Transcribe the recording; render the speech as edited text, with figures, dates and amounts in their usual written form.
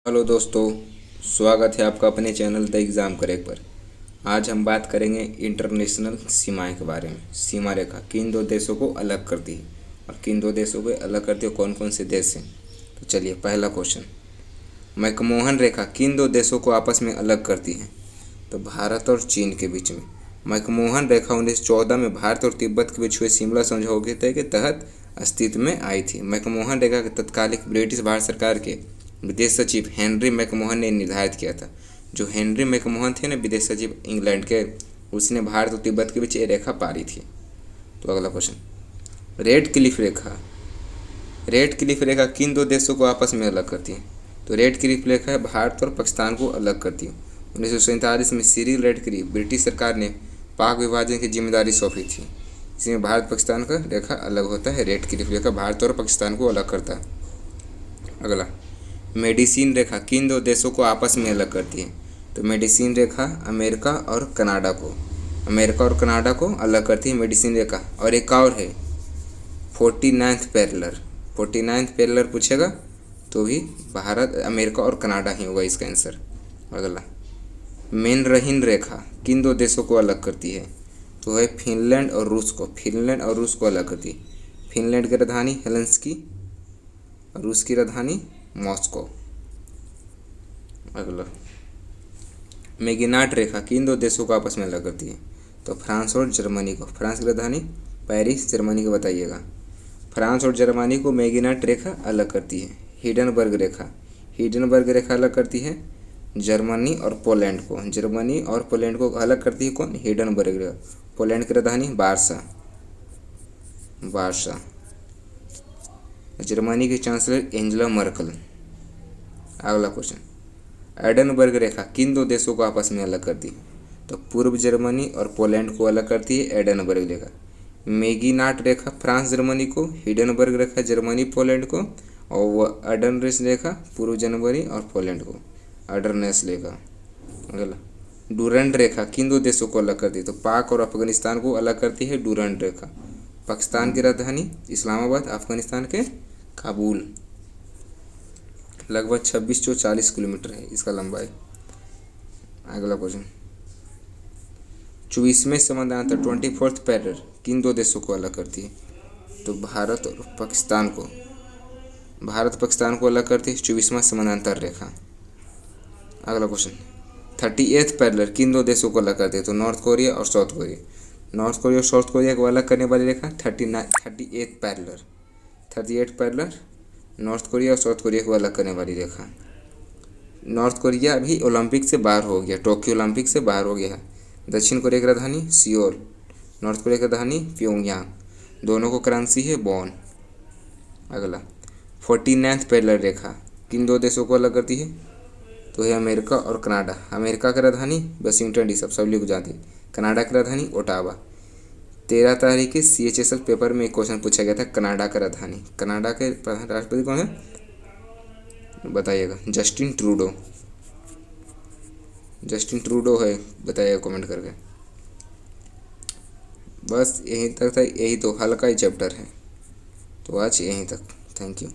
Hello दोस्तों, स्वागत है आपका अपने चैनल द एग्ज़ाम करेक्ट पर। आज हम बात करेंगे इंटरनेशनल सीमाएं के बारे में। सीमा रेखा किन दो देशों को अलग करती है और किन दो देशों को अलग करती है, कौन कौन से देश हैं। तो चलिए, पहला क्वेश्चन, मैकमोहन रेखा किन दो देशों को आपस में अलग करती है। तो भारत और चीन के बीच में मैकमोहन रेखा 1914 में भारत और तिब्बत के बीच हुए शिमला समझौते के तहत अस्तित्व में आई थी। मैकमोहन रेखा के तत्कालिक ब्रिटिश भारत सरकार के विदेश सचिव हेनरी मैकमोहन ने निर्धारित किया था। जो हेनरी मैकमोहन थे ना, विदेश सचिव इंग्लैंड के, उसने भारत और तिब्बत के बीच ये रेखा पारी थी। तो अगला क्वेश्चन, रेड क्लिफ रेखा किन दो देशों को आपस में अलग करती है। तो रेड क्लिफ रेखा भारत और पाकिस्तान को अलग करती है। 1947 में सिरिल रेड क्लिफ ब्रिटिश सरकार ने पाक विभाजन की जिम्मेदारी सौंपी थी। इसमें भारत पाकिस्तान का रेखा अलग होता है। रेड क्लिफ रेखा भारत और पाकिस्तान को अलग करता है। अगला, मेडिसिन रेखा किन दो देशों को आपस में अलग करती है। तो मेडिसिन रेखा अमेरिका और कनाडा को अलग करती है मेडिसिन रेखा। और एक और है 49th पैरेलल पूछेगा तो भी भारत, अमेरिका और कनाडा ही होगा इसका आंसर। अगला, मेनरहिन रेखा किन दो देशों को अलग करती है। तो है फिनलैंड और रूस को अलग करती है। फिनलैंड की राजधानी हेलसिंकी और रूस की राजधानी मॉस्को। अगला, मेगिनाट रेखा किन दो देशों को आपस में अलग करती है। तो फ्रांस और जर्मनी को। फ्रांस की राजधानी पेरिस, जर्मनी को बताइएगा। फ्रांस और जर्मनी को मेगिनाट रेखा अलग करती है। हिडनबर्ग रेखा अलग करती है जर्मनी और पोलैंड को अलग करती है कौन, हिडनबर्ग रेखा। पोलैंड की राजधानी वार्सा। जर्मनी की चांसलर एंजेला मर्कल। अगला क्वेश्चन, एडनबर्ग रेखा किन दो देशों को आपस में अलग करती है। तो पूर्व जर्मनी और पोलैंड को अलग करती है एडनबर्ग रेखा। मेगिनाट रेखा फ्रांस जर्मनी को, हिडनबर्ग रेखा जर्मनी पोलैंड को, और एडनरेस रेखा पूर्व जर्मनी और पोलैंड को, एडरनेस रेखा। अगला, डूरंड रेखा किन दो देशों को अलग करती है। तो पाक और अफगानिस्तान को अलग करती है डूरंड रेखा। पाकिस्तान की राजधानी इस्लामाबाद, अफगानिस्तान के काबुल। लगभग 2640 किलोमीटर है इसका लंबाई। अगला क्वेश्चन, 24वें समानांतर 24th पैरेलल किन दो देशों को अलग करती है। तो भारत पाकिस्तान को अलग करती है 24वां समानांतर रेखा। अगला क्वेश्चन, 38th पैरेलल किन दो देशों को अलग करती है। तो नॉर्थ कोरिया और साउथ कोरिया को अलग करने वाली रेखा 38th पैरेलल नॉर्थ कोरिया और साउथ कोरिया को अलग करने वाली रेखा। नॉर्थ कोरिया अभी ओलंपिक से बाहर हो गया, टोक्यो ओलंपिक से बाहर हो गया है। दक्षिण कोरिया की राजधानी सियोल, नॉर्थ कोरिया की राजधानी प्योंगयांग, दोनों को करेंसी है वॉन। अगला, 49th पैरेलल रेखा किन दो देशों को अलग करती है। तो है अमेरिका और कनाडा। अमेरिका की राजधानी वाशिंगटन डीसी, सब लोग जानते हैं। कनाडा की राजधानी ओटावा। 13 तारीख के CHSL पेपर में एक क्वेश्चन पूछा गया था, कनाडा का राजधानी। कनाडा के प्रधान राष्ट्रपति कौन है बताइएगा। जस्टिन ट्रूडो है, बताइएगा कमेंट करके। बस यहीं तक था, यही तो हल्का ही चैप्टर है। तो आज यहीं तक, थैंक यू।